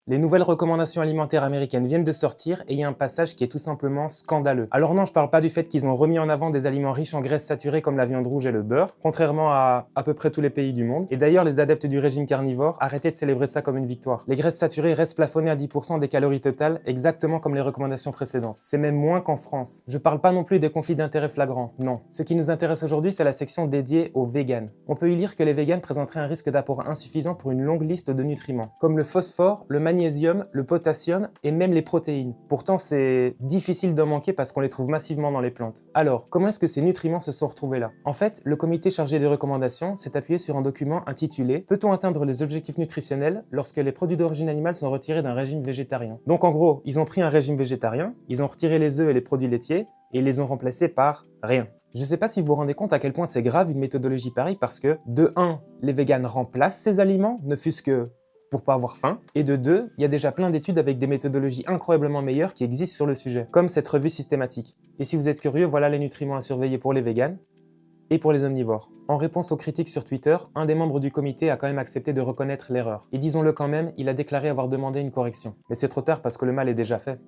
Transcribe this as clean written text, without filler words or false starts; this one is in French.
Les nouvelles recommandations alimentaires américaines viennent de sortir et il y a un passage qui est tout simplement scandaleux. Alors non, je parle pas du fait qu'ils ont remis en avant des aliments riches en graisses saturées comme la viande rouge et le beurre, contrairement à peu près tous les pays du monde. Et d'ailleurs, les adeptes du régime carnivore, arrêtez de célébrer ça comme une victoire. Les graisses saturées restent plafonnées à 10% des calories totales, exactement comme les recommandations précédentes. C'est même moins qu'en France. Je parle pas non plus des conflits d'intérêts flagrants, non. Ce qui nous intéresse aujourd'hui, c'est la section dédiée aux véganes. On peut y lire que les véganes présenteraient un risque d'apport insuffisant pour une longue liste de nutriments, comme le phosphore, le magnésium, le potassium et même les protéines. Pourtant, c'est difficile d'en manquer parce qu'on les trouve massivement dans les plantes. Alors, comment est-ce que ces nutriments se sont retrouvés là? En fait, le comité chargé des recommandations s'est appuyé sur un document intitulé « Peut-on atteindre les objectifs nutritionnels lorsque les produits d'origine animale sont retirés d'un régime végétarien ?» Donc en gros, ils ont pris un régime végétarien, ils ont retiré les œufs et les produits laitiers et ils les ont remplacés par rien. Je sais pas si vous vous rendez compte à quel point c'est grave une méthodologie pareille parce que, de 1, les véganes remplacent ces aliments, ne fût-ce que pour pas avoir faim, et de 2, il y a déjà plein d'études avec des méthodologies incroyablement meilleures qui existent sur le sujet, comme cette revue systématique. Et si vous êtes curieux, voilà les nutriments à surveiller pour les véganes et pour les omnivores. En réponse aux critiques sur Twitter, un des membres du comité a quand même accepté de reconnaître l'erreur. Et disons-le quand même, il a déclaré avoir demandé une correction. Mais c'est trop tard parce que le mal est déjà fait.